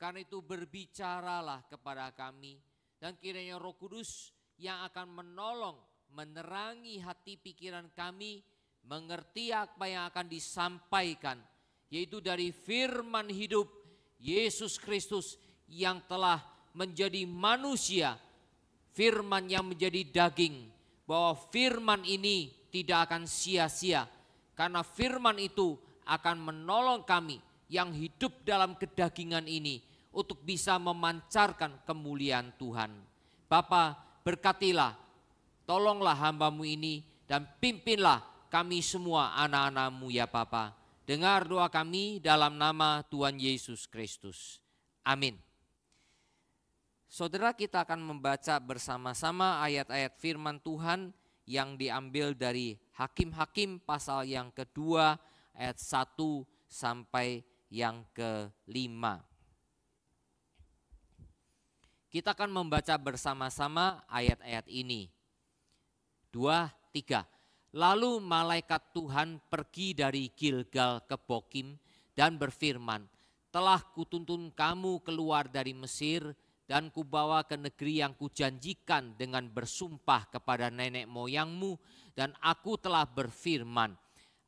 Karena itu berbicaralah kepada kami, dan kiranya Roh Kudus yang akan menolong, menerangi hati pikiran kami, mengerti apa yang akan disampaikan, yaitu dari firman hidup Yesus Kristus yang telah menjadi manusia, firman yang menjadi daging, bahwa firman ini tidak akan sia-sia, karena firman itu akan menolong kami yang hidup dalam kedagingan ini untuk bisa memancarkan kemuliaan Tuhan. Bapa, berkatilah, tolonglah hamba-Mu ini dan pimpinlah kami semua anak-anak-Mu ya Bapa. Dengar doa kami dalam nama Tuhan Yesus Kristus. Amin. Saudara, kita akan membaca bersama-sama ayat-ayat firman Tuhan yang diambil dari Hakim-Hakim pasal yang kedua ayat 1 sampai yang ke-5. Kita akan membaca bersama-sama ayat-ayat ini. 2, 3. Lalu malaikat Tuhan pergi dari Gilgal ke Bokim dan berfirman, telah kutuntun kamu keluar dari Mesir dan kubawa ke negeri yang kujanjikan dengan bersumpah kepada nenek moyangmu, dan aku telah berfirman,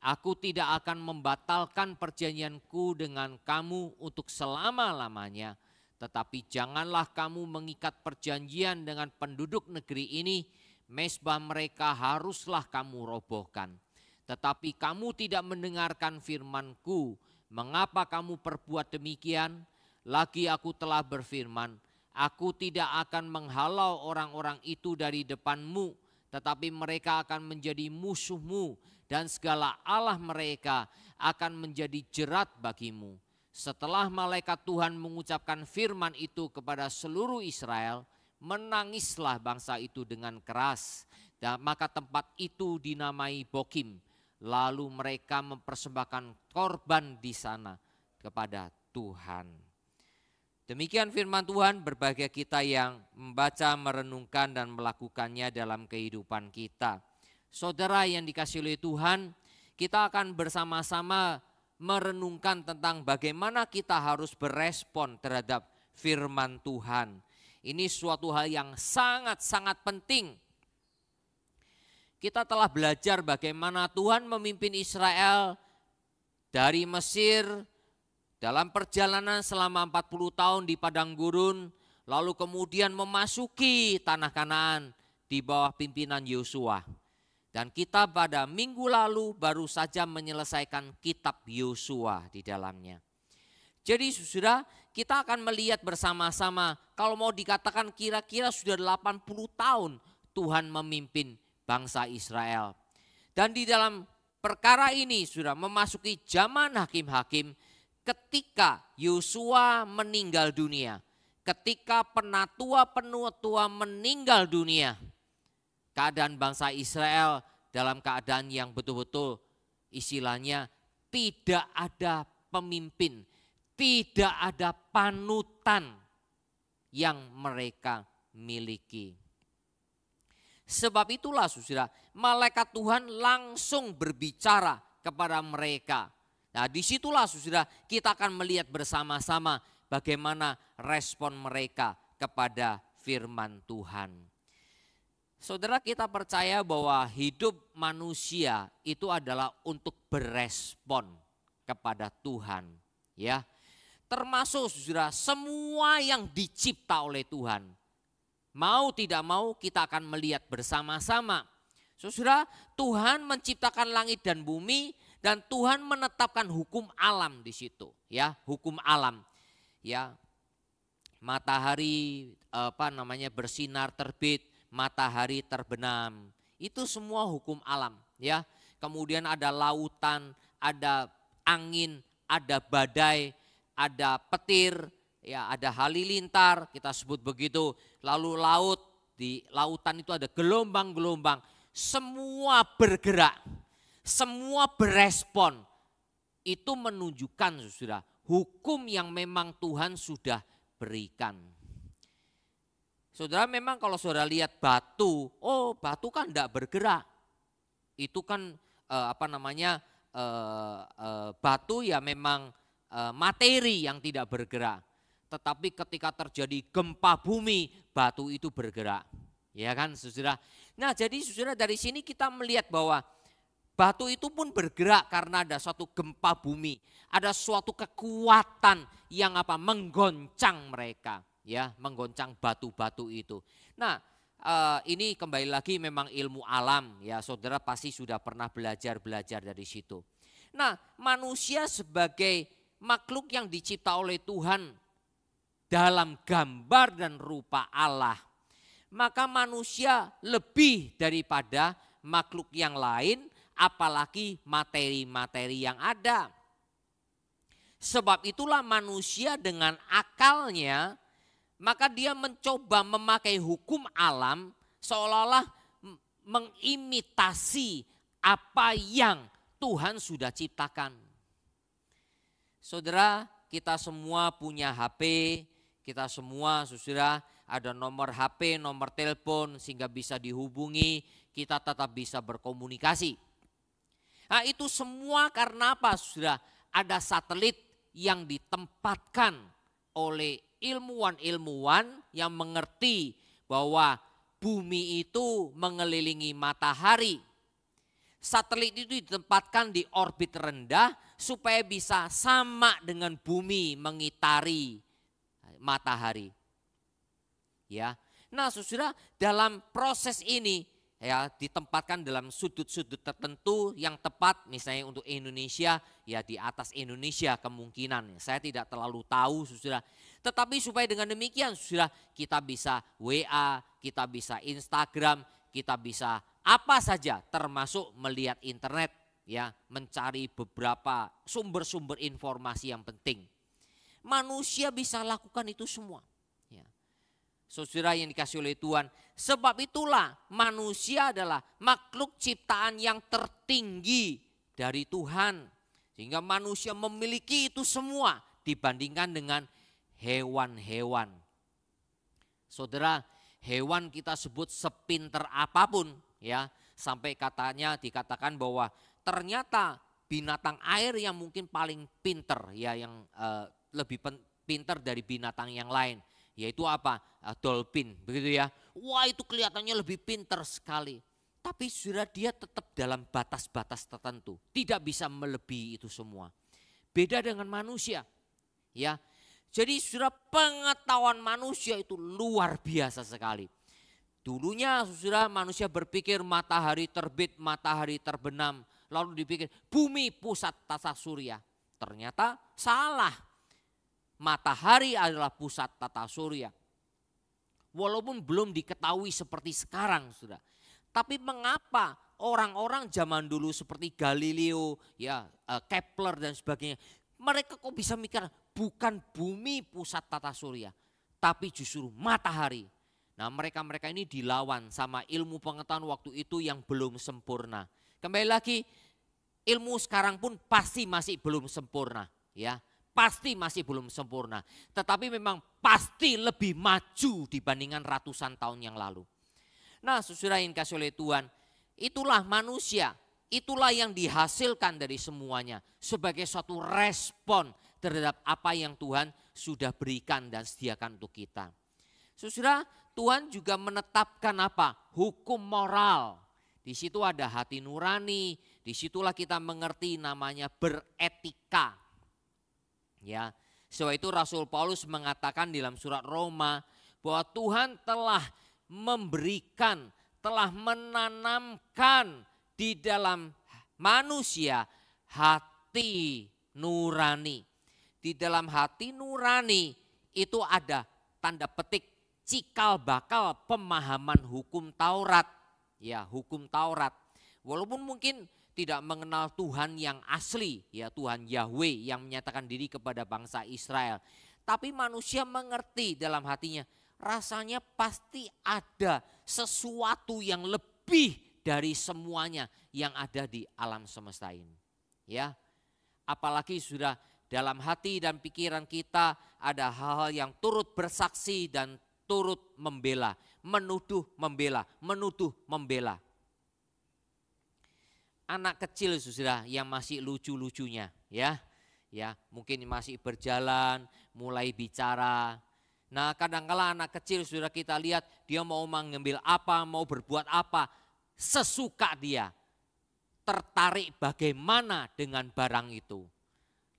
aku tidak akan membatalkan perjanjianku dengan kamu untuk selama-lamanya. Tetapi janganlah kamu mengikat perjanjian dengan penduduk negeri ini, mezbah mereka haruslah kamu robohkan. Tetapi kamu tidak mendengarkan firman-Ku, mengapa kamu perbuat demikian? Lagi aku telah berfirman, aku tidak akan menghalau orang-orang itu dari depanmu, tetapi mereka akan menjadi musuhmu, dan segala Allah mereka akan menjadi jerat bagimu. Setelah malaikat Tuhan mengucapkan firman itu kepada seluruh Israel, menangislah bangsa itu dengan keras, dan maka tempat itu dinamai Bokim. Lalu mereka mempersembahkan korban di sana kepada Tuhan. Demikian firman Tuhan, berbahagia kita yang membaca, merenungkan dan melakukannya dalam kehidupan kita. Saudara yang dikasihi oleh Tuhan, kita akan bersama-sama merenungkan tentang bagaimana kita harus berespon terhadap firman Tuhan. Ini suatu hal yang sangat-sangat penting. Kita telah belajar bagaimana Tuhan memimpin Israel dari Mesir dalam perjalanan selama 40 tahun di padang gurun, lalu kemudian memasuki tanah Kanaan di bawah pimpinan Yosua. Dan kita pada minggu lalu baru saja menyelesaikan kitab Yosua di dalamnya. Jadi saudara, kita akan melihat bersama-sama, kalau mau dikatakan kira-kira sudah 80 tahun Tuhan memimpin bangsa Israel. Dan di dalam perkara ini sudah memasuki zaman hakim-hakim, ketika Yosua meninggal dunia, ketika penatua-penatua meninggal dunia, keadaan bangsa Israel dalam keadaan yang betul-betul istilahnya tidak ada pemimpin, tidak ada panutan yang mereka miliki. Sebab itulah saudara, malaikat Tuhan langsung berbicara kepada mereka. Nah, disitulah saudara, kita akan melihat bersama-sama bagaimana respon mereka kepada firman Tuhan. Saudara, kita percaya bahwa hidup manusia itu adalah untuk berespon kepada Tuhan, ya. Termasuk saudara, semua yang dicipta oleh Tuhan. Mau tidak mau kita akan melihat bersama-sama. Saudara, Tuhan menciptakan langit dan bumi dan Tuhan menetapkan hukum alam di situ, ya, hukum alam. Ya. Matahari bersinar terbit, matahari terbenam. Itu semua hukum alam, ya. Kemudian ada lautan, ada angin, ada badai, ada petir, ya, ada halilintar, kita sebut begitu. Lalu laut, di lautan itu ada gelombang-gelombang. Semua bergerak, semua berespon. Itu menunjukkan saudara, hukum yang memang Tuhan sudah berikan. Saudara, memang kalau saudara lihat batu, oh batu kan tidak bergerak. Itu kan batu ya memang materi yang tidak bergerak. Tetapi ketika terjadi gempa bumi, batu itu bergerak. Ya kan saudara. Nah jadi saudara, dari sini kita melihat bahwa batu itu pun bergerak karena ada suatu gempa bumi. Ada suatu kekuatan yang menggoncang mereka. Ya, menggoncang batu-batu itu. Nah ini kembali lagi memang ilmu alam, ya saudara pasti sudah pernah belajar dari situ. Nah manusia sebagai makhluk yang dicipta oleh Tuhan dalam gambar dan rupa Allah, maka manusia lebih daripada makhluk yang lain, apalagi materi-materi yang ada. Sebab itulah manusia dengan akalnya, maka dia mencoba memakai hukum alam seolah-olah mengimitasi apa yang Tuhan sudah ciptakan. Saudara, kita semua punya HP, kita semua saudara ada nomor HP, nomor telepon sehingga bisa dihubungi, kita tetap bisa berkomunikasi. Nah itu semua karena apa saudara? Ada satelit yang ditempatkan oleh ilmuwan-ilmuwan yang mengerti bahwa bumi itu mengelilingi matahari. Satelit itu ditempatkan di orbit rendah supaya bisa sama dengan bumi mengitari matahari. Ya. Nah, saudara, dalam proses ini ya ditempatkan dalam sudut-sudut tertentu yang tepat, misalnya untuk Indonesia ya di atas Indonesia kemungkinan. Saya tidak terlalu tahu saudara. Tetapi supaya dengan demikian saudara, kita bisa WA, kita bisa Instagram, kita bisa apa saja termasuk melihat internet ya, mencari beberapa sumber-sumber informasi yang penting. Manusia bisa lakukan itu semua. Ya. Saudara yang dikasih oleh Tuhan, sebab itulah manusia adalah makhluk ciptaan yang tertinggi dari Tuhan. Sehingga manusia memiliki itu semua dibandingkan dengan hewan-hewan. Saudara, hewan kita sebut sepinter apapun ya, sampai dikatakan bahwa ternyata binatang air yang mungkin paling pinter ya, yang lebih pinter dari binatang yang lain, yaitu apa? Dolphin, begitu ya. Wah itu kelihatannya lebih pinter sekali. Tapi sudah dia tetap dalam batas-batas tertentu, tidak bisa melebihi itu semua. Beda dengan manusia, ya. Jadi sudah pengetahuan manusia itu luar biasa sekali. Dulunya sudah manusia berpikir matahari terbit, matahari terbenam, lalu dipikir bumi pusat tata surya. Ternyata salah. Matahari adalah pusat tata surya. Walaupun belum diketahui seperti sekarang sudah. Tapi mengapa orang-orang zaman dulu seperti Galileo, ya Kepler dan sebagainya, mereka kok bisa mikir bukan bumi pusat tata surya, tapi justru matahari. Nah mereka-mereka ini dilawan sama ilmu pengetahuan waktu itu yang belum sempurna. Kembali lagi, ilmu sekarang pun pasti masih belum sempurna, ya. Pasti masih belum sempurna, tetapi memang pasti lebih maju dibandingkan ratusan tahun yang lalu. Nah saudara yang dikasih oleh Tuhan, itulah manusia, itulah yang dihasilkan dari semuanya sebagai suatu respon terhadap apa yang Tuhan sudah berikan dan sediakan untuk kita. Saudara, Tuhan juga menetapkan apa? Hukum moral. Di situ ada hati nurani, disitulah kita mengerti namanya beretika. Ya, sebab itu Rasul Paulus mengatakan di dalam surat Roma bahwa Tuhan telah memberikan, telah menanamkan di dalam manusia hati nurani. Di dalam hati nurani itu ada tanda petik cikal bakal pemahaman hukum Taurat. Ya, hukum Taurat. Walaupun mungkin tidak mengenal Tuhan yang asli, ya Tuhan Yahweh yang menyatakan diri kepada bangsa Israel. Tapi manusia mengerti dalam hatinya, rasanya pasti ada sesuatu yang lebih dari semuanya yang ada di alam semesta ini. Ya, apalagi sudah dalam hati dan pikiran kita ada hal-hal yang turut bersaksi dan turut membela, menuduh membela, menuduh membela. Anak kecil saudara yang masih lucu-lucunya ya, Ya, mungkin masih berjalan, mulai bicara. Nah, kadang-kala anak kecil sudah kita lihat dia mau mengambil apa, mau berbuat apa, sesuka dia. Tertarik bagaimana dengan barang itu.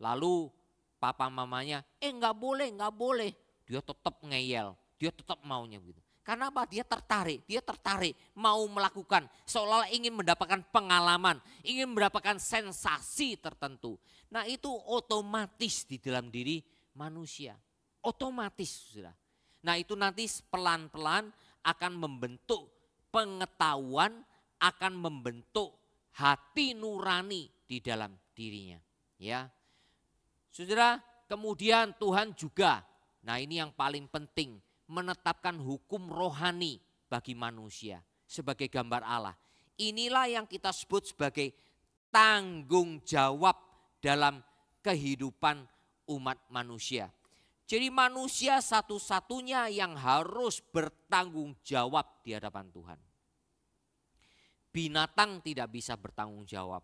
Lalu papa mamanya, enggak boleh. Dia tetap ngeyel, dia tetap maunya gitu. Karena apa? Dia tertarik mau melakukan, seolah-olah ingin mendapatkan pengalaman, ingin mendapatkan sensasi tertentu. Nah itu otomatis di dalam diri manusia, otomatis sudah. Nah itu nanti pelan-pelan akan membentuk pengetahuan, akan membentuk hati nurani di dalam dirinya. Ya, saudara, kemudian Tuhan juga, nah ini yang paling penting, menetapkan hukum rohani bagi manusia sebagai gambar Allah. Inilah yang kita sebut sebagai tanggung jawab dalam kehidupan umat manusia. Jadi manusia satu-satunya yang harus bertanggung jawab di hadapan Tuhan. Binatang tidak bisa bertanggung jawab.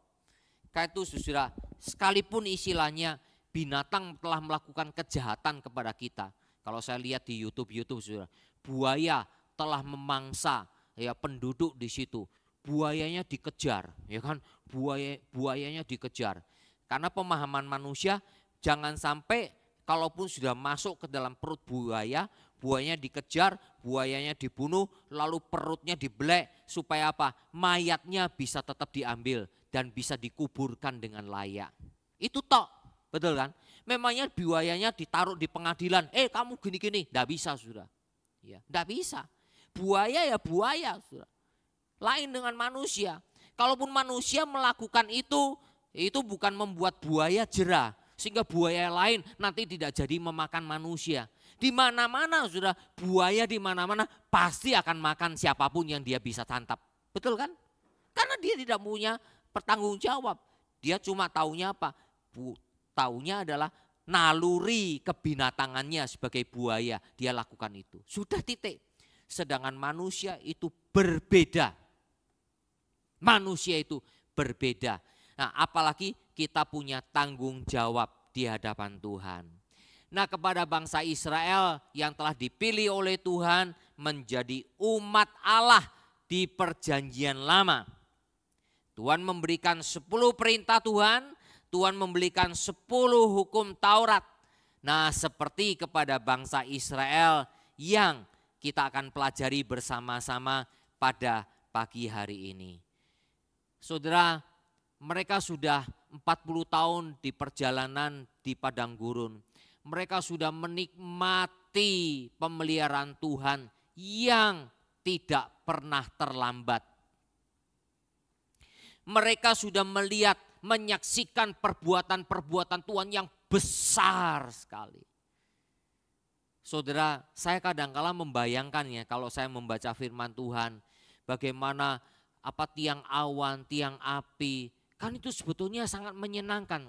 Karena itu saudara, sekalipun istilahnya binatang telah melakukan kejahatan kepada kita. Kalau saya lihat di YouTube saudara, buaya telah memangsa ya penduduk di situ. Buayanya dikejar, ya kan? Buayanya dikejar. Karena pemahaman manusia jangan sampai kalaupun sudah masuk ke dalam perut buaya, buayanya dikejar, buayanya dibunuh, lalu perutnya dibelek supaya apa? Mayatnya bisa tetap diambil dan bisa dikuburkan dengan layak. Itu tok, betul kan? Memangnya buayanya ditaruh di pengadilan, kamu gini-gini, enggak bisa sudah. Ya, enggak bisa. Buaya ya buaya sudah. Lain dengan manusia. Kalaupun manusia melakukan itu bukan membuat buaya jera. Sehingga buaya lain nanti tidak jadi memakan manusia. Di mana-mana sudah buaya di mana-mana pasti akan makan siapapun yang dia bisa tangkap. Betul kan? Karena dia tidak punya pertanggung jawab. Dia cuma taunya apa? Taunya adalah naluri kebinatangannya sebagai buaya. Dia lakukan itu. Sudah titik. Sedangkan manusia itu berbeda. Manusia itu berbeda. Nah apalagi kita punya tanggung jawab di hadapan Tuhan. Nah kepada bangsa Israel yang telah dipilih oleh Tuhan menjadi umat Allah di perjanjian lama. Tuhan memberikan 10 perintah Tuhan, Tuhan memberikan 10 hukum Taurat. Nah seperti kepada bangsa Israel yang kita akan pelajari bersama-sama pada pagi hari ini. Saudara, mereka sudah 40 tahun di perjalanan di padang gurun. Mereka sudah menikmati pemeliharaan Tuhan yang tidak pernah terlambat. Mereka sudah melihat, menyaksikan perbuatan-perbuatan Tuhan yang besar sekali. Saudara, saya kadang-kala membayangkan ya kalau saya membaca firman Tuhan, bagaimana apa tiang awan, tiang api, kan itu sebetulnya sangat menyenangkan.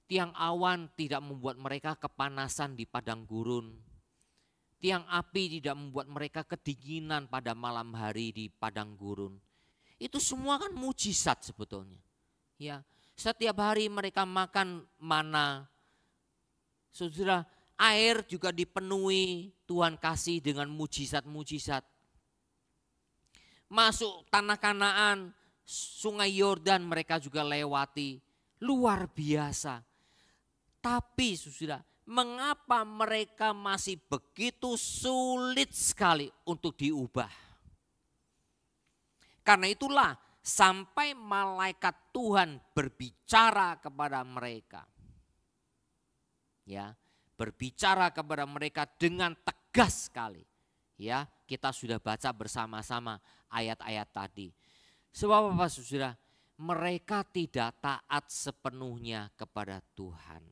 Tiang awan tidak membuat mereka kepanasan di padang gurun. Tiang api tidak membuat mereka kedinginan pada malam hari di padang gurun. Itu semua kan mujizat sebetulnya. Ya, setiap hari mereka makan mana. Saudara, air juga dipenuhi Tuhan kasih dengan mujizat-mujizat. Masuk tanah Kanaan, Sungai Yordan mereka juga lewati. Luar biasa. Tapi saudara, mengapa mereka masih begitu sulit sekali untuk diubah? Karena itulah sampai malaikat Tuhan berbicara kepada mereka. Ya, berbicara kepada mereka dengan tegas sekali. Ya, kita sudah baca bersama-sama ayat-ayat tadi. Sebab apa saudara? Mereka tidak taat sepenuhnya kepada Tuhan.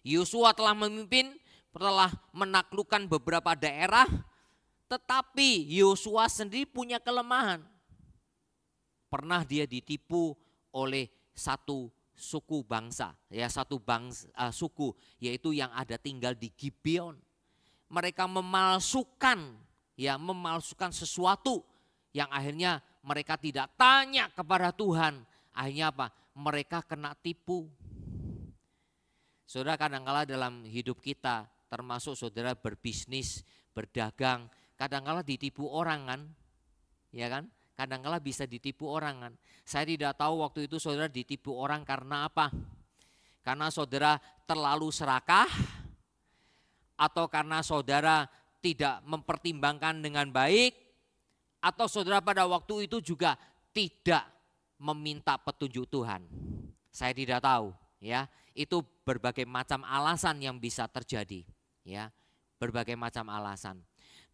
Yosua telah memimpin, telah menaklukkan beberapa daerah, tetapi Yosua sendiri punya kelemahan. Pernah dia ditipu oleh satu suku bangsa, ya satu suku, yaitu yang ada tinggal di Gibeon. Mereka memalsukan sesuatu yang akhirnya mereka tidak tanya kepada Tuhan. Akhirnya apa? Mereka kena tipu. Saudara, kadang-kala dalam hidup kita, termasuk saudara berbisnis, berdagang, kadang-kala ditipu orang kan, ya kan? Kadang-kala bisa ditipu orang kan. Saya tidak tahu waktu itu saudara ditipu orang karena apa? Karena saudara terlalu serakah, atau karena saudara tidak mempertimbangkan dengan baik, atau saudara pada waktu itu juga tidak meminta petunjuk Tuhan. Saya tidak tahu, ya. Itu berbagai macam alasan yang bisa terjadi, ya. Berbagai macam alasan.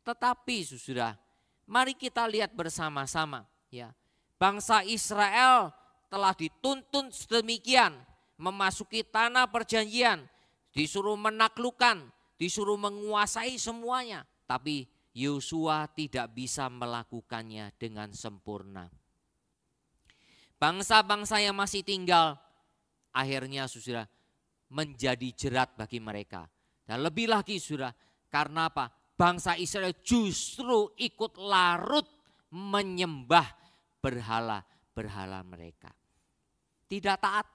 Tetapi saudara, mari kita lihat bersama-sama, ya. Bangsa Israel telah dituntun sedemikian memasuki tanah perjanjian, disuruh menaklukkan, disuruh menguasai semuanya, tapi Yosua tidak bisa melakukannya dengan sempurna. Bangsa-bangsa yang masih tinggal akhirnya saudara menjadi jerat bagi mereka. Dan lebih lagi saudara, karena apa? Bangsa Israel justru ikut larut menyembah berhala-berhala mereka. Tidak taat.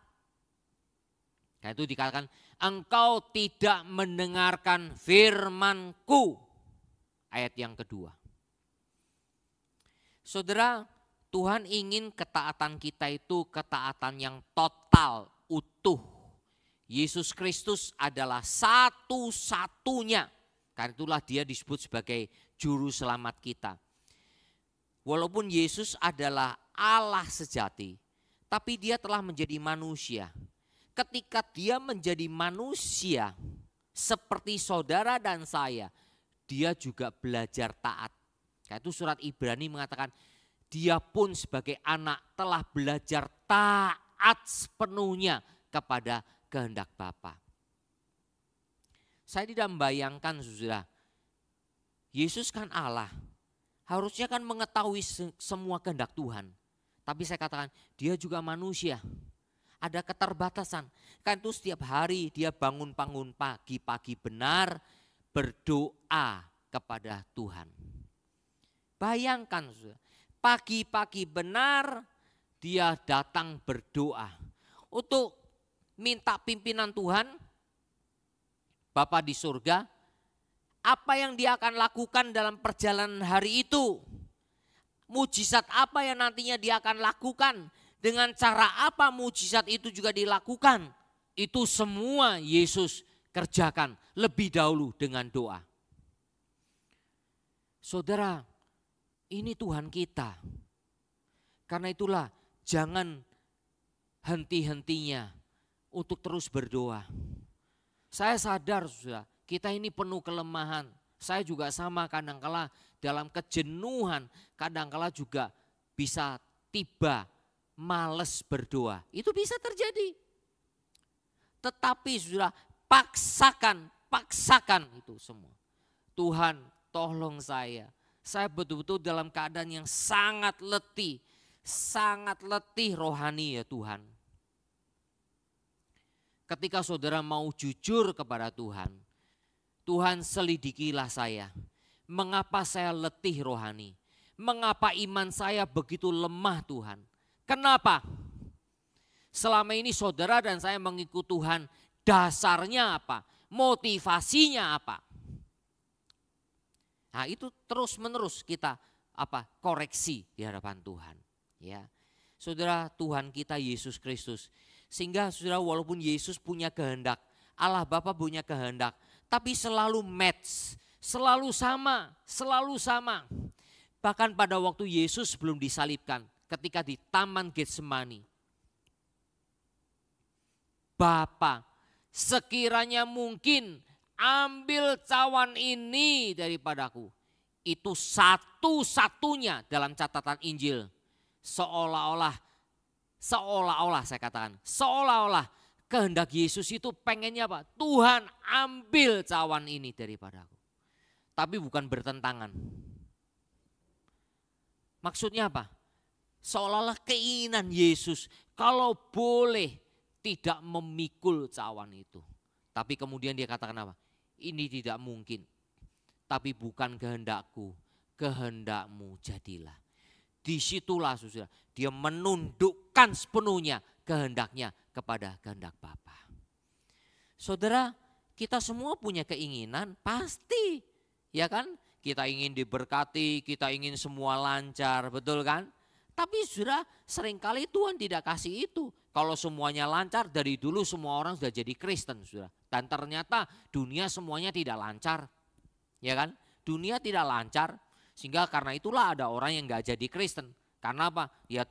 Karena itu dikatakan, engkau tidak mendengarkan firman-Ku. Ayat yang kedua. Saudara, Tuhan ingin ketaatan kita itu ketaatan yang total, utuh. Yesus Kristus adalah satu-satunya. Karena itulah dia disebut sebagai juru selamat kita. Walaupun Yesus adalah Allah sejati, tapi dia telah menjadi manusia. Ketika dia menjadi manusia seperti saudara dan saya, dia juga belajar taat. Karena itu surat Ibrani mengatakan dia pun sebagai anak telah belajar taat sepenuhnya kepada kehendak Bapa. Saya tidak membayangkan saudara, Yesus kan Allah, harusnya kan mengetahui semua kehendak Tuhan. Tapi saya katakan dia juga manusia. Ada keterbatasan. Kan itu setiap hari dia bangun-bangun pagi-pagi benar berdoa kepada Tuhan. Bayangkan pagi-pagi benar dia datang berdoa untuk minta pimpinan Tuhan, Bapa di surga, apa yang dia akan lakukan dalam perjalanan hari itu. Mujizat apa yang nantinya dia akan lakukan. Dengan cara apa mujizat itu juga dilakukan. Itu semua Yesus kerjakan lebih dahulu dengan doa. Saudara, ini Tuhan kita. Karena itulah jangan henti-hentinya untuk terus berdoa. Saya sadar saudara, kita ini penuh kelemahan. Saya juga sama kadangkala dalam kejenuhan, kadangkala juga bisa tiba males berdoa. Itu bisa terjadi. Tetapi saudara, paksakan itu semua. Tuhan tolong saya. Saya betul-betul dalam keadaan yang sangat letih rohani ya Tuhan. Ketika saudara mau jujur kepada Tuhan, Tuhan selidikilah saya. Mengapa saya letih rohani? Mengapa iman saya begitu lemah Tuhan? Kenapa? Selama ini saudara dan saya mengikut Tuhan, dasarnya apa? Motivasinya apa? Nah, itu terus-menerus kita koreksi di hadapan Tuhan, ya. Saudara, Tuhan kita Yesus Kristus. Sehingga saudara, walaupun Yesus punya kehendak, Allah Bapa punya kehendak, tapi selalu match, selalu sama. Bahkan pada waktu Yesus belum disalibkan, ketika di Taman Getsemani, Bapa, sekiranya mungkin ambil cawan ini daripadaku. Itu satu-satunya dalam catatan Injil. Seolah-olah saya katakan, seolah-olah kehendak Yesus itu pengennya apa? Tuhan ambil cawan ini daripadaku. Tapi bukan bertentangan. Maksudnya apa? Seolah-olah keinginan Yesus kalau boleh tidak memikul cawan itu. Tapi kemudian dia katakan apa? Ini tidak mungkin. Tapi bukan kehendakku, kehendakmu jadilah. Disitulah saudara, dia menundukkan sepenuhnya kehendaknya kepada kehendak Bapa. Saudara, kita semua punya keinginan pasti, ya kan? Kita ingin diberkati, kita ingin semua lancar, betul kan? Tapi saudara, seringkali Tuhan tidak kasih itu. Kalau semuanya lancar, dari dulu semua orang sudah jadi Kristen, saudara. Dan ternyata dunia semuanya tidak lancar, ya kan? Dunia tidak lancar, sehingga karena itulah ada orang yang gak jadi Kristen. Karena apa? Ya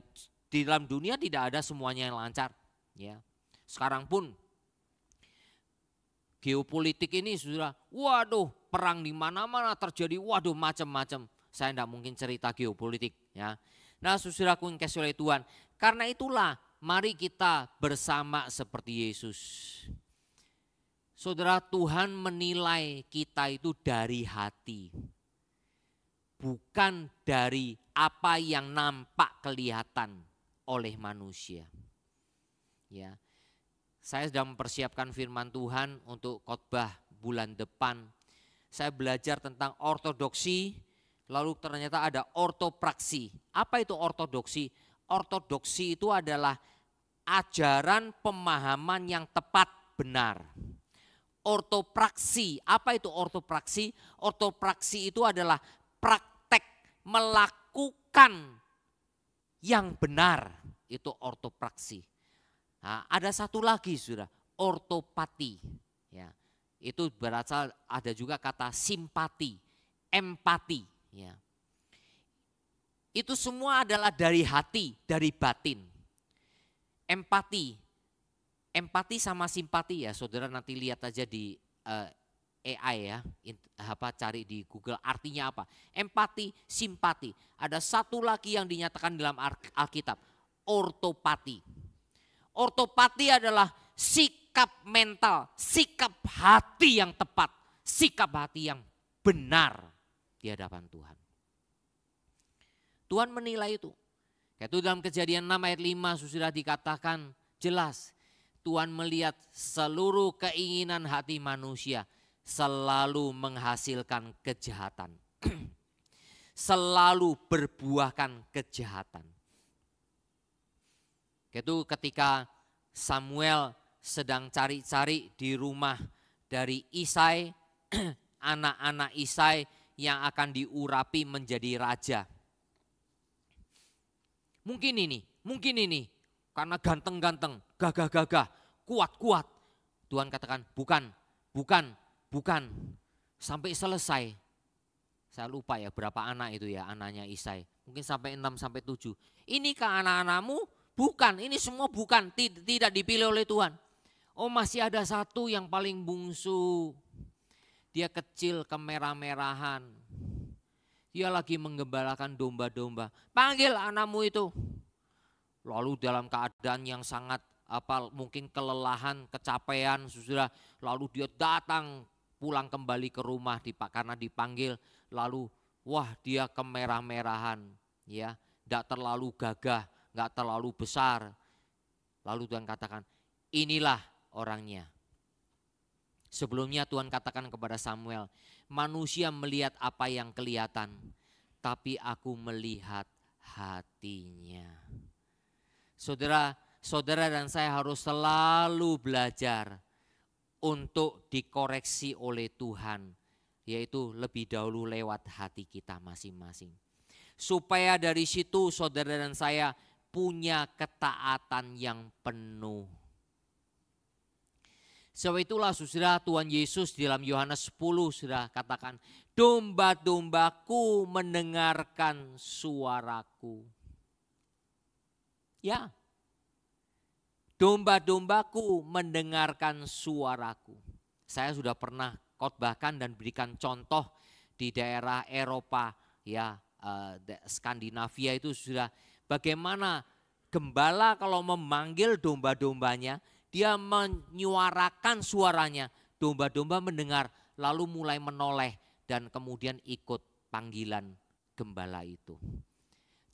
di dalam dunia tidak ada semuanya yang lancar. Ya, sekarang pun geopolitik ini sudah, waduh, perang di mana-mana terjadi, waduh, macam-macam. Saya tidak mungkin cerita geopolitik, ya. Nah, saudaraku yang kasih oleh Tuhan, karena itulah mari kita bersama seperti Yesus. Saudara, Tuhan menilai kita itu dari hati, bukan dari apa yang nampak kelihatan oleh manusia. Ya, saya sedang mempersiapkan firman Tuhan untuk khotbah bulan depan. Saya belajar tentang ortodoksi, lalu ternyata ada ortopraksi. Apa itu ortodoksi? Ortodoksi itu adalah ajaran pemahaman yang tepat, benar. Ortopraksi, apa itu ortopraksi? Ortopraksi itu adalah praktek melakukan yang benar, itu ortopraksi. Nah, ada satu lagi sudah, ortopati. Ya, itu berasal ada juga kata simpati, empati. Ya. Itu semua adalah dari hati, dari batin. Empati sama simpati ya, saudara nanti lihat aja di AI ya, cari di Google artinya apa. Empati, simpati. Ada satu lagi yang dinyatakan dalam Alkitab, ortopati. Ortopati adalah sikap mental, sikap hati yang tepat, sikap hati yang benar di hadapan Tuhan. Tuhan menilai itu. Itu dalam Kejadian 6 ayat 5 sudah dikatakan jelas. Tuhan melihat seluruh keinginan hati manusia selalu menghasilkan kejahatan. Selalu berbuahkan kejahatan. Itu ketika Samuel sedang cari-cari di rumah dari Isai, anak-anak Isai yang akan diurapi menjadi raja. Mungkin ini, karena ganteng-ganteng, gagah-gagah, kuat-kuat. Tuhan katakan bukan, sampai selesai. Saya lupa ya berapa anak itu ya, anaknya Isai. Mungkin sampai 6 sampai 7. Inikah anak-anakmu? Bukan, ini semua bukan, tidak dipilih oleh Tuhan. Oh, masih ada satu yang paling bungsu. Dia kecil, kemerah-merahan. Dia lagi menggembalakan domba-domba. Panggil anakmu itu. Lalu dalam keadaan yang sangat mungkin kelelahan, kecapean, sudah lalu dia datang pulang kembali ke rumah karena dipanggil. Lalu wah dia kemerah-merahan, ya, tidak terlalu gagah, nggak terlalu besar. Lalu Tuhan katakan, inilah orangnya. Sebelumnya Tuhan katakan kepada Samuel, manusia melihat apa yang kelihatan, tapi aku melihat hatinya. Saudara dan saya harus selalu belajar untuk dikoreksi oleh Tuhan, yaitu lebih dahulu lewat hati kita masing-masing. Supaya dari situ saudara dan saya punya ketaatan yang penuh. Sebab itulah saudara Tuhan Yesus di dalam Yohanes 10 sudah katakan, domba-dombaku mendengarkan suaraku. Ya, domba-dombaku mendengarkan suaraku. Saya sudah pernah khotbahkan dan berikan contoh di daerah Eropa, ya, Skandinavia itu sudah bagaimana gembala kalau memanggil domba-dombanya, dia menyuarakan suaranya, domba-domba mendengar lalu mulai menoleh dan kemudian ikut panggilan gembala itu.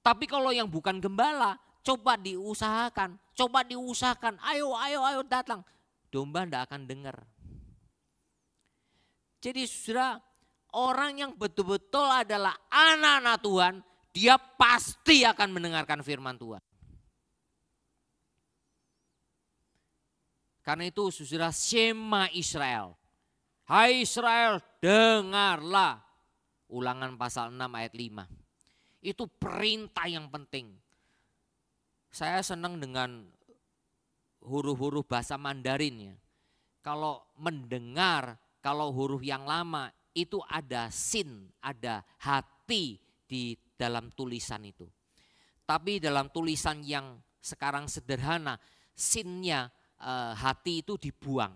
Tapi kalau yang bukan gembala, coba diusahakan, ayo datang. Domba tidak akan dengar. Jadi saudara, orang yang betul-betul adalah anak-anak Tuhan, dia pasti akan mendengarkan firman Tuhan. Karena itu saudara, Shema Israel. Hai Israel, dengarlah. Ulangan pasal 6 ayat 5. Itu perintah yang penting. Saya senang dengan huruf-huruf bahasa Mandarin ya. Kalau mendengar, kalau huruf yang lama itu ada sin, ada hati di dalam tulisan itu. Tapi dalam tulisan yang sekarang sederhana, sinnya hati itu dibuang.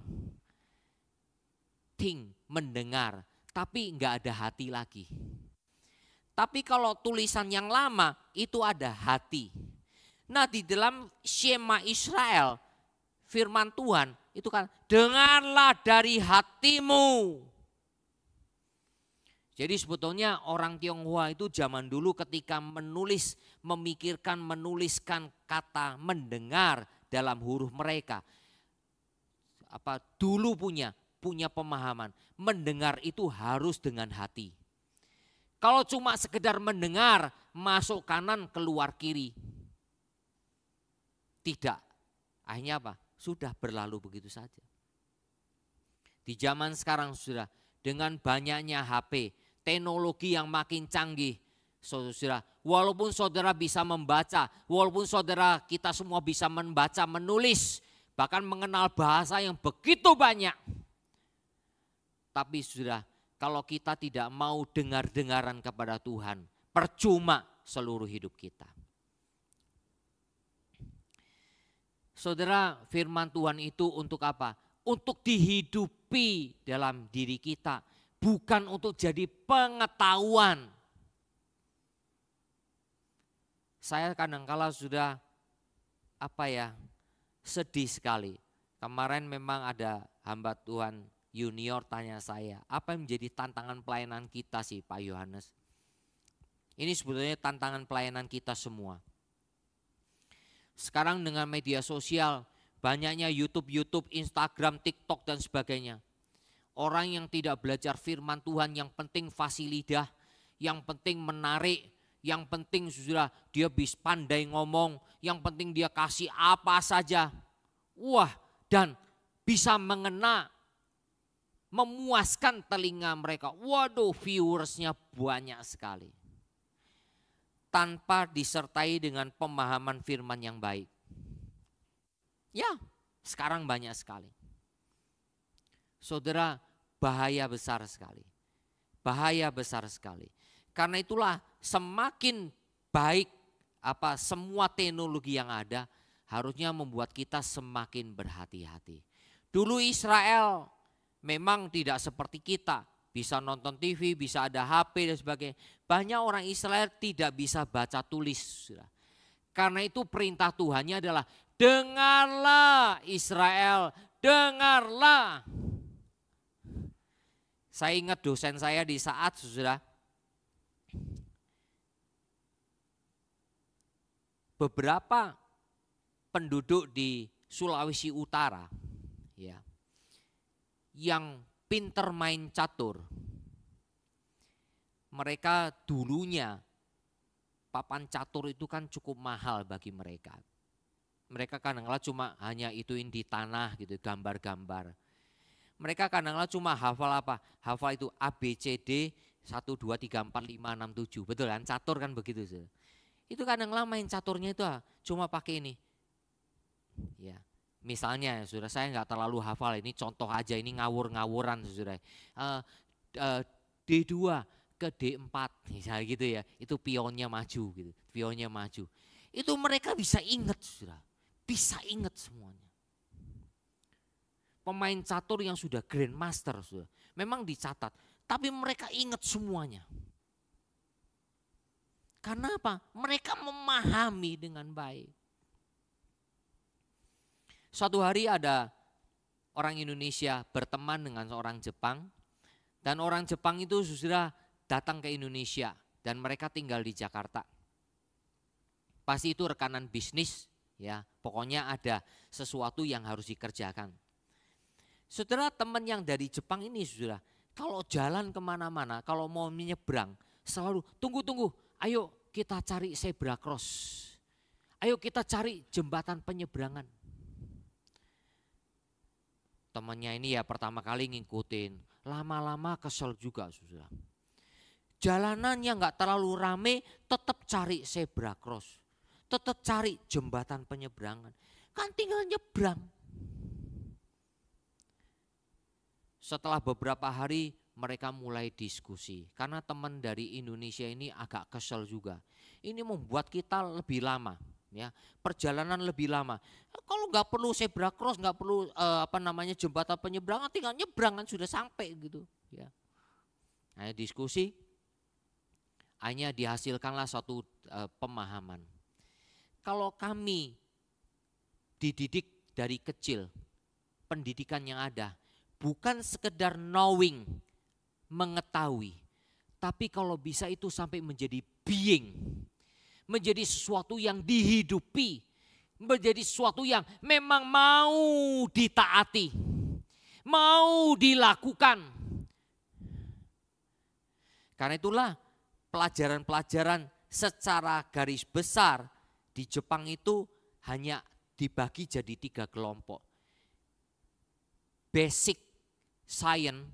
Think, mendengar, tapi enggak ada hati lagi. Tapi kalau tulisan yang lama itu ada hati. Nah di dalam Shema Israel, firman Tuhan itu kan, dengarlah dari hatimu. Jadi sebetulnya orang Tionghoa itu zaman dulu ketika menuliskan kata mendengar dalam huruf mereka. Dulu punya pemahaman, mendengar itu harus dengan hati. Kalau cuma sekedar mendengar, masuk kanan keluar kiri. Tidak. Akhirnya apa? Sudah berlalu begitu saja. Di zaman sekarang sudah dengan banyaknya HP, teknologi yang makin canggih, saudara, walaupun saudara bisa membaca, walaupun saudara kita semua bisa membaca, menulis, bahkan mengenal bahasa yang begitu banyak. Tapi saudara, kalau kita tidak mau dengar-dengaran kepada Tuhan, percuma seluruh hidup kita. Saudara, firman Tuhan itu untuk apa? Untuk dihidupi dalam diri kita, bukan untuk jadi pengetahuan. Saya kadang-kala sudah sedih sekali. Kemarin memang ada hamba Tuhan junior tanya saya, apa yang menjadi tantangan pelayanan kita sih Pak Yohanes? Ini sebetulnya tantangan pelayanan kita semua. Sekarang dengan media sosial, banyaknya YouTube, Instagram, TikTok dan sebagainya. Orang yang tidak belajar firman Tuhan, yang penting fasih lidah, yang penting menarik, yang penting sudah dia bisa pandai ngomong, yang penting dia kasih apa saja. Wah, dan bisa memuaskan telinga mereka. Waduh, viewersnya banyak sekali. Tanpa disertai dengan pemahaman firman yang baik. Ya, sekarang banyak sekali. Saudara, bahaya besar sekali. Bahaya besar sekali. Karena itulah semakin baik semua teknologi yang ada, harusnya membuat kita semakin berhati-hati. Dulu Israel memang tidak seperti kita, bisa nonton TV, bisa ada HP dan sebagainya. Banyak orang Israel tidak bisa baca tulis. Karena itu perintah Tuhannya adalah dengarlah Israel, dengarlah. Saya ingat dosen saya di saat beberapa penduduk di Sulawesi Utara ya, yang pinter main catur. Mereka dulunya papan catur itu kan cukup mahal bagi mereka. Mereka kadang-kala cuma hanya ituin di tanah gitu, gambar-gambar. Mereka kadang-kala cuma hafal hafal itu ABCD 1, 2, 3, 4, 5, 6, 7. Betul kan, catur kan begitu. Itu kadang-kala main caturnya itu cuma pakai ini. Ya. Misalnya saudara, saya nggak terlalu hafal, ini contoh aja, ini ngawur-ngawuran saudara. D2 ke D4 misalnya gitu ya, itu pionnya maju gitu, pionnya maju. Itu mereka bisa ingat saudara, bisa ingat semuanya. Pemain catur yang sudah grandmaster saudara, memang dicatat, tapi mereka ingat semuanya. Karena apa? Mereka memahami dengan baik. Suatu hari ada orang Indonesia berteman dengan seorang Jepang, dan orang Jepang itu sudah datang ke Indonesia dan mereka tinggal di Jakarta. Pasti itu rekanan bisnis ya, pokoknya ada sesuatu yang harus dikerjakan. Saudara, teman yang dari Jepang ini saudara, kalau jalan kemana-mana, kalau mau menyeberang selalu tunggu, ayo kita cari zebra cross, ayo kita cari jembatan penyeberangan. Temannya ini ya pertama kali ngikutin, lama-lama kesel juga saudara. Jalanannya nggak terlalu rame, tetap cari zebra cross, tetap cari jembatan penyeberangan, kan tinggal nyebrang. Setelah beberapa hari mereka mulai diskusi, karena teman dari Indonesia ini agak kesel juga. Ini membuat kita lebih lama, ya, perjalanan lebih lama. Kalau nggak perlu zebra cross, nggak perlu jembatan penyeberangan, tinggal nyebrang kan sudah sampai gitu. Ya. Nah, diskusi, hanya dihasilkanlah suatu pemahaman. Kalau kami dididik dari kecil, pendidikan yang ada, bukan sekedar knowing, mengetahui. Tapi kalau bisa itu sampai menjadi being. Menjadi sesuatu yang dihidupi. Menjadi sesuatu yang memang mau ditaati. Mau dilakukan. Karena itulah pelajaran-pelajaran secara garis besar di Jepang itu hanya dibagi jadi 3 kelompok. Basic science,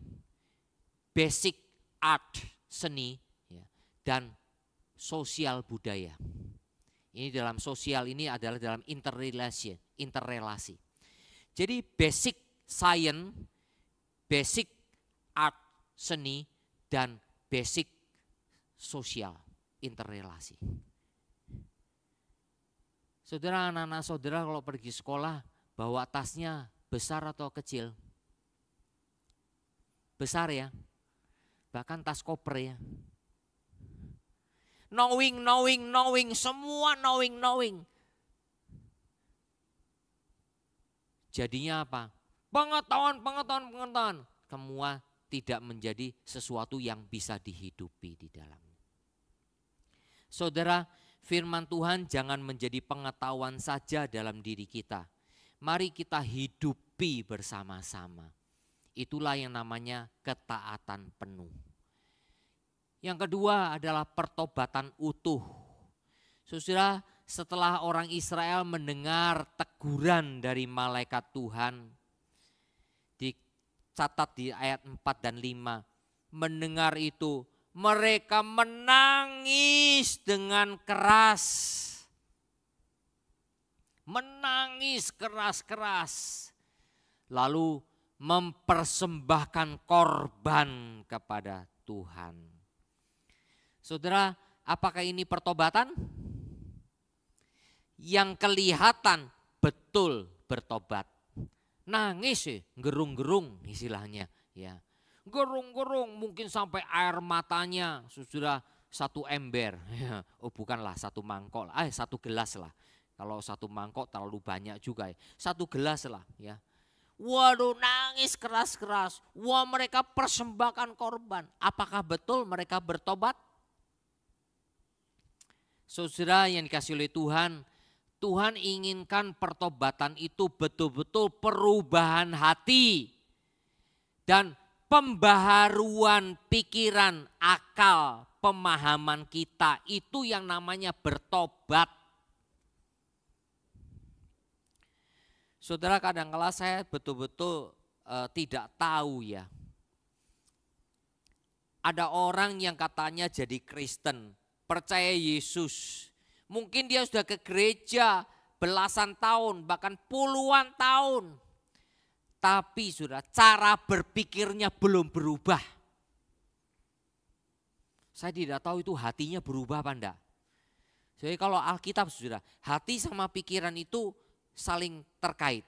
basic art, seni, ya, dan sosial budaya. Ini dalam sosial ini adalah dalam interrelasi. Jadi basic science, basic art, seni, dan basic sosial, interrelasi. Saudara, anak-anak saudara kalau pergi sekolah bawa tasnya besar atau kecil? Besar ya, bahkan tas koper ya. Knowing, semua knowing. Jadinya apa? Pengetahuan. Semua tidak menjadi sesuatu yang bisa dihidupi di dalamnya. Saudara, firman Tuhan jangan menjadi pengetahuan saja dalam diri kita. Mari kita hidupi bersama-sama. Itulah yang namanya ketaatan penuh. Yang kedua adalah pertobatan utuh. Saudara, setelah orang Israel mendengar teguran dari malaikat Tuhan, dicatat di ayat 4 dan 5, mendengar itu mereka menangis dengan keras. Menangis keras-keras. Lalu mempersembahkan korban kepada Tuhan. Saudara, apakah ini pertobatan? Yang kelihatan betul bertobat. Nangis sih, gerung-gerung istilahnya, ya. Gerung-gerung mungkin sampai air matanya sudah 1 ember. Oh bukanlah 1 mangkok, 1 gelas lah. Kalau 1 mangkok terlalu banyak juga ya. 1 gelas lah ya. Waduh, nangis keras-keras. Wah, mereka persembahkan korban. Apakah betul mereka bertobat? Saudara yang dikasihi oleh Tuhan, Tuhan inginkan pertobatan itu betul-betul perubahan hati dan pembaharuan pikiran, akal, pemahaman kita. Itu yang namanya bertobat. Saudara, kadang-kala saya betul-betul tidak tahu ya. Ada orang yang katanya jadi Kristen, percaya Yesus. Mungkin dia sudah ke gereja belasan tahun, bahkan puluhan tahun. Tapi sudah cara berpikirnya belum berubah. Saya tidak tahu itu hatinya berubah apa enggak. Jadi kalau Alkitab sudah, hati sama pikiran itu saling terkait.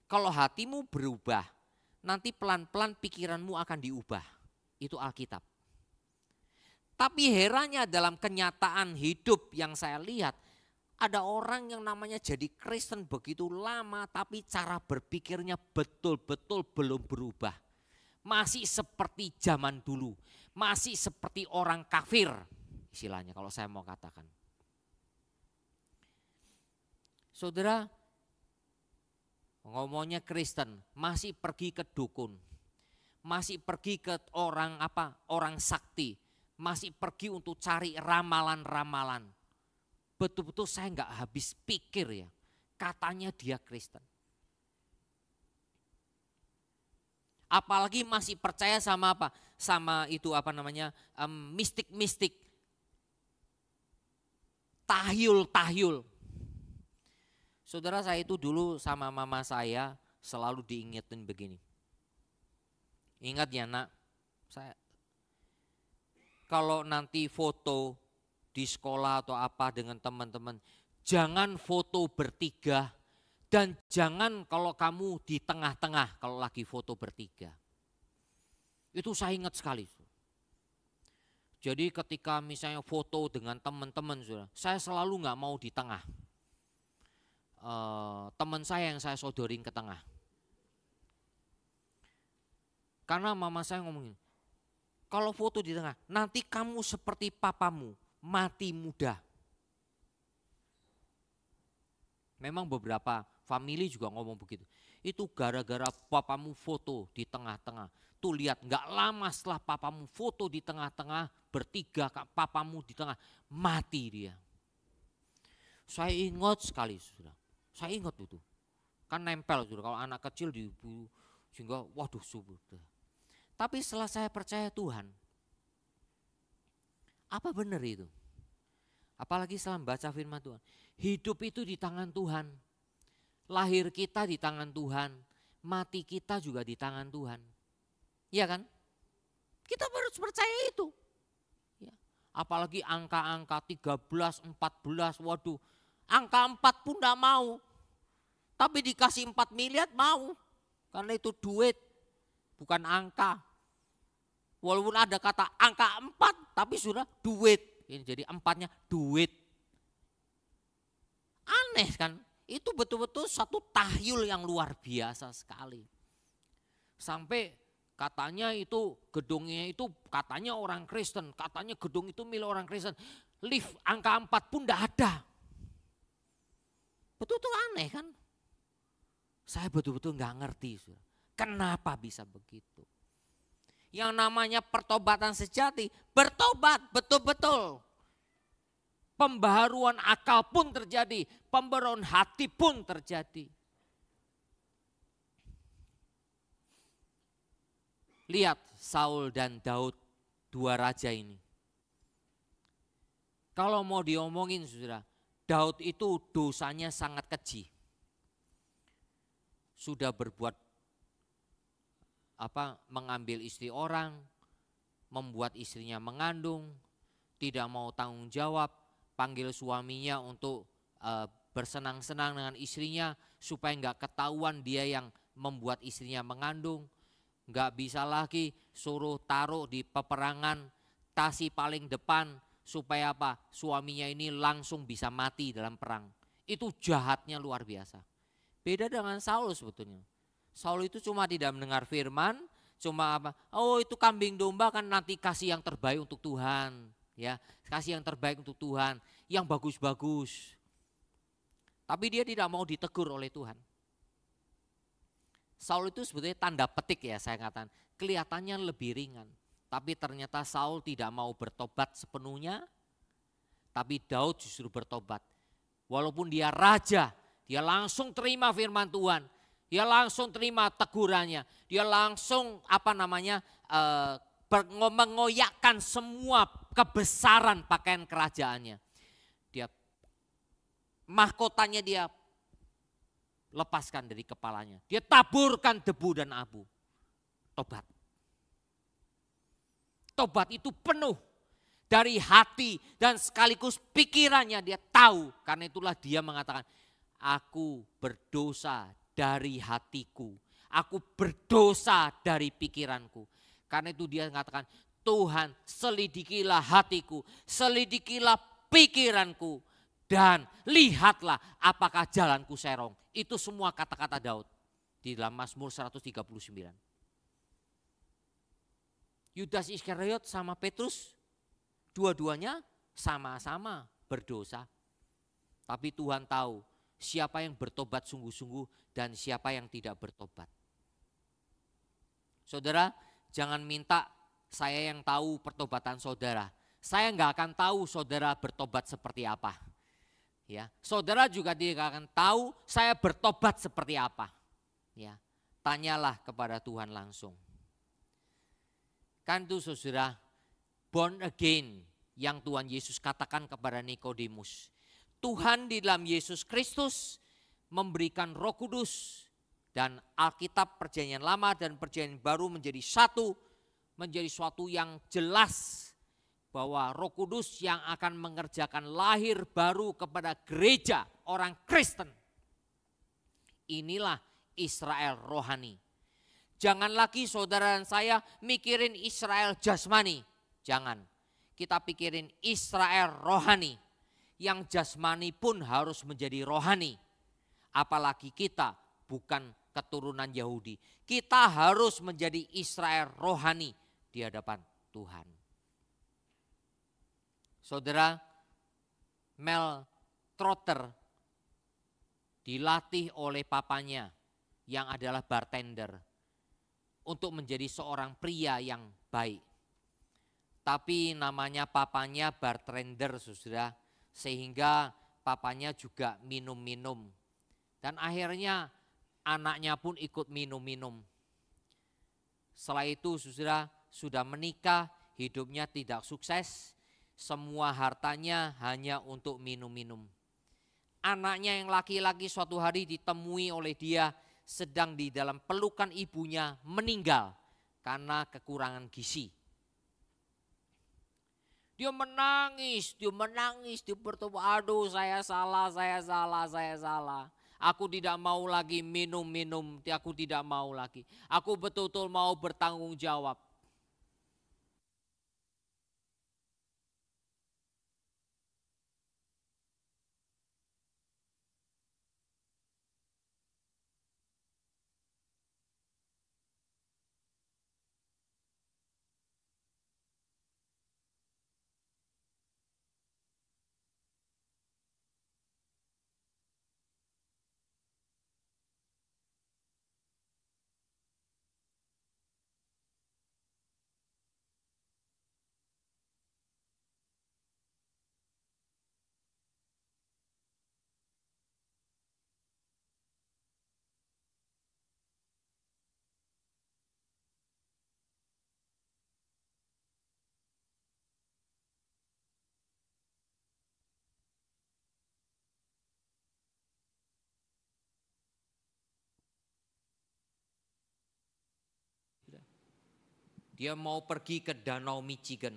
Kalau hatimu berubah, nanti pelan-pelan pikiranmu akan diubah. Itu Alkitab. Tapi herannya dalam kenyataan hidup yang saya lihat, ada orang yang namanya jadi Kristen begitu lama tapi cara berpikirnya betul-betul belum berubah. Masih seperti zaman dulu, masih seperti orang kafir istilahnya kalau saya mau katakan. Saudara, ngomongnya Kristen, masih pergi ke dukun, masih pergi ke orang sakti, masih pergi untuk cari ramalan-ramalan. Betul-betul saya nggak habis pikir ya, katanya dia Kristen. Apalagi masih percaya sama apa? Sama itu apa namanya? Mistik-mistik. Tahyul-tahyul. Saudara, saya itu dulu sama mama saya selalu diingetin begini. Ingat ya nak, saya kalau nanti foto di sekolah atau apa dengan teman-teman, jangan foto bertiga dan jangan kalau kamu di tengah-tengah kalau lagi foto bertiga. Itu saya ingat sekali. Jadi ketika misalnya foto dengan teman-teman, saya selalu nggak mau di tengah. Teman saya yang saya sodorin ke tengah. Karena mama saya ngomongin, kalau foto di tengah, nanti kamu seperti papamu, mati muda. Memang beberapa family juga ngomong begitu. Itu gara-gara papamu foto di tengah-tengah. Tuh lihat, gak lama setelah papamu foto di tengah-tengah, bertiga papamu di tengah, mati dia. Saya ingat sekali, sudah. Saya ingat itu. Kan nempel, sudah. Kalau anak kecil di sehingga waduh sudah. Tapi setelah saya percaya Tuhan, apa benar itu? Apalagi setelah membaca firman Tuhan. Hidup itu di tangan Tuhan. Lahir kita di tangan Tuhan. Mati kita juga di tangan Tuhan. Iya kan? Kita harus percaya itu. Ya. Apalagi angka-angka 13, 14, waduh. Angka 4 pun enggak mau. Tapi dikasih 4 miliar mau. Karena itu duit, bukan angka. Walaupun ada kata angka 4, tapi sudah duit. Ini jadi 4-nya duit. Aneh kan? Itu betul-betul satu tahyul yang luar biasa sekali. Sampai katanya itu gedungnya itu katanya orang Kristen. Katanya gedung itu milik orang Kristen. Lift angka 4 pun enggak ada. Betul-betul aneh kan? Saya betul-betul enggak ngerti. Kenapa bisa begitu? Yang namanya pertobatan sejati, bertobat betul-betul. Pembaharuan akal pun terjadi, pembaharuan hati pun terjadi. Lihat Saul dan Daud, dua raja ini. Kalau mau diomongin saudara, Daud itu dosanya sangat keji. Sudah berbuat mengambil istri orang, membuat istrinya mengandung, tidak mau tanggung jawab, panggil suaminya untuk bersenang-senang dengan istrinya supaya enggak ketahuan dia yang membuat istrinya mengandung. Enggak bisa lagi suruh taruh di peperangan tasi paling depan supaya apa? Suaminya ini langsung bisa mati dalam perang. Itu jahatnya luar biasa. Beda dengan Saul sebetulnya. Saul itu cuma tidak mendengar firman, cuma apa? Oh itu kambing domba kan nanti kasih yang terbaik untuk Tuhan, ya kasih yang terbaik untuk Tuhan, yang bagus-bagus. Tapi dia tidak mau ditegur oleh Tuhan. Saul itu sebetulnya tanda petik ya saya katakan, kelihatannya lebih ringan. Tapi ternyata Saul tidak mau bertobat sepenuhnya, tapi Daud justru bertobat. Walaupun dia raja, dia langsung terima firman Tuhan. Dia langsung terima tegurannya. Dia langsung mengoyakkan semua kebesaran pakaian kerajaannya. Dia mahkotanya dia lepaskan dari kepalanya. Dia taburkan debu dan abu. Tobat. Tobat itu penuh dari hati dan sekaligus pikirannya dia tahu. Karena itulah dia mengatakan, aku berdosa dari hatiku, aku berdosa dari pikiranku. Karena itu dia mengatakan, Tuhan selidikilah hatiku, selidikilah pikiranku, dan lihatlah apakah jalanku serong. Itu semua kata-kata Daud di dalam Mazmur 139. Yudas Iskariot sama Petrus, dua-duanya sama-sama berdosa. Tapi Tuhan tahu siapa yang bertobat sungguh-sungguh dan siapa yang tidak bertobat. Saudara, jangan minta saya yang tahu pertobatan saudara. Saya enggak akan tahu saudara bertobat seperti apa. Ya, saudara juga tidak akan tahu saya bertobat seperti apa. Ya. tanyalah kepada Tuhan langsung. Kan itu saudara, born again yang Tuhan Yesus katakan kepada Nikodemus. Tuhan di dalam Yesus Kristus memberikan Roh Kudus, dan Alkitab Perjanjian Lama dan Perjanjian Baru menjadi satu, menjadi suatu yang jelas bahwa Roh Kudus yang akan mengerjakan lahir baru kepada gereja orang Kristen. Inilah Israel rohani. Jangan lagi saudara dan saya mikirin Israel jasmani. Jangan. Kita pikirin Israel rohani. Yang jasmani pun harus menjadi rohani. Apalagi kita bukan keturunan Yahudi. Kita harus menjadi Israel rohani di hadapan Tuhan. Saudara, Mel Trotter dilatih oleh papanya yang adalah bartender untuk menjadi seorang pria yang baik. Tapi namanya papanya bartender, saudara, sehingga papanya juga minum-minum. Dan akhirnya anaknya pun ikut minum-minum. Setelah itu saudara sudah menikah, hidupnya tidak sukses. Semua hartanya hanya untuk minum-minum. Anaknya yang laki-laki suatu hari ditemui oleh dia sedang di dalam pelukan ibunya meninggal karena kekurangan gizi. Dia menangis, dia bertemu, aduh saya salah. Aku tidak mau lagi minum-minum, aku tidak mau lagi. Aku betul-betul mau bertanggung jawab. Dia mau pergi ke Danau Michigan.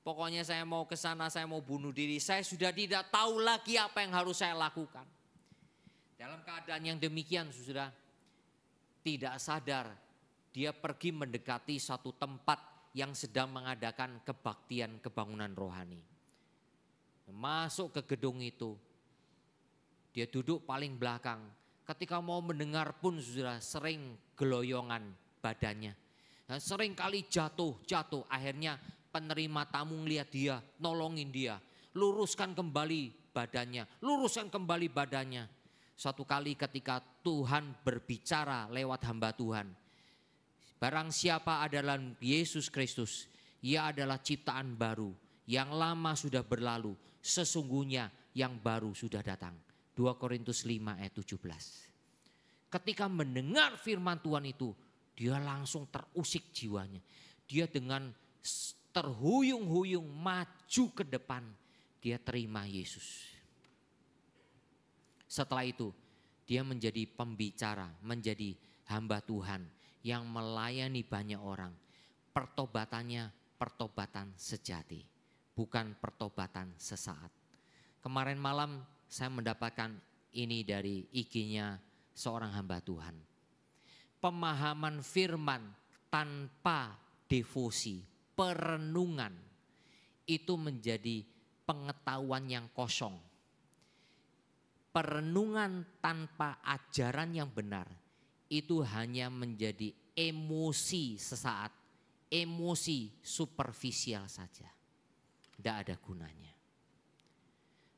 Pokoknya saya mau ke sana, saya mau bunuh diri. Saya sudah tidak tahu lagi apa yang harus saya lakukan. Dalam keadaan yang demikian, saudara, tidak sadar dia pergi mendekati satu tempat yang sedang mengadakan kebaktian kebangunan rohani. Masuk ke gedung itu, dia duduk paling belakang. Ketika mau mendengar pun saudara sering geloyongan badannya. Dan sering kali jatuh. Akhirnya penerima tamu ngeliat dia, nolongin dia. Luruskan kembali badannya. Suatu kali ketika Tuhan berbicara lewat hamba Tuhan. Barang siapa adalah Yesus Kristus, ia adalah ciptaan baru. Yang lama sudah berlalu, sesungguhnya yang baru sudah datang. 2 Korintus 5 ayat 17. Ketika mendengar firman Tuhan itu, dia langsung terusik jiwanya. Dia dengan terhuyung-huyung maju ke depan. Dia terima Yesus. Setelah itu dia menjadi pembicara, menjadi hamba Tuhan yang melayani banyak orang. Pertobatannya pertobatan sejati, bukan pertobatan sesaat. Kemarin malam saya mendapatkan ini dari IG-nya seorang hamba Tuhan. Pemahaman firman tanpa devosi, perenungan, itu menjadi pengetahuan yang kosong. Perenungan tanpa ajaran yang benar, itu hanya menjadi emosi sesaat, emosi superficial saja. Tidak ada gunanya.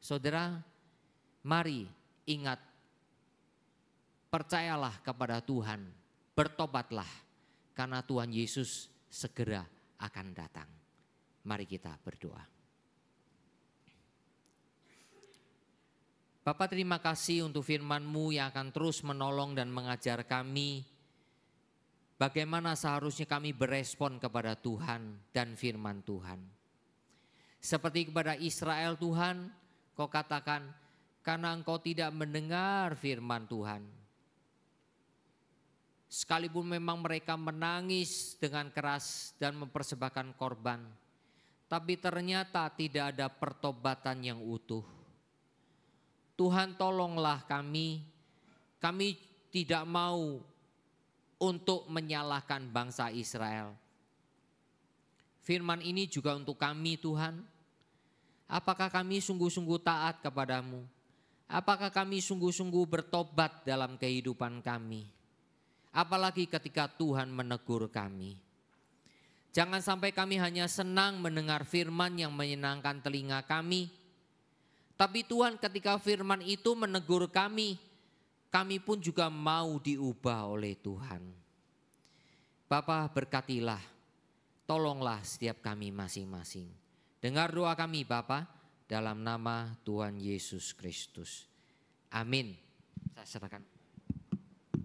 Saudara, mari ingat, percayalah kepada Tuhan. Bertobatlah karena Tuhan Yesus segera akan datang. Mari kita berdoa. Bapa, terima kasih untuk firman-Mu yang akan terus menolong dan mengajar kami Bagaimana seharusnya kami berespon kepada Tuhan dan firman Tuhan. Seperti kepada Israel Tuhan, Kau katakan, karena engkau tidak mendengar firman Tuhan. Sekalipun memang mereka menangis dengan keras dan mempersembahkan korban, tapi ternyata tidak ada pertobatan yang utuh. Tuhan tolonglah kami tidak mau untuk menyalahkan bangsa Israel. Firman ini juga untuk kami Tuhan. Apakah kami sungguh-sungguh taat kepadamu? Apakah kami sungguh-sungguh bertobat dalam kehidupan kami? Apalagi ketika Tuhan menegur kami. Jangan sampai kami hanya senang mendengar firman yang menyenangkan telinga kami. Tapi Tuhan, ketika firman itu menegur kami pun juga mau diubah oleh Tuhan. Bapa, berkatilah, tolonglah setiap kami masing-masing. Dengar doa kami Bapa, dalam nama Tuhan Yesus Kristus. Amin. Saya serahkan.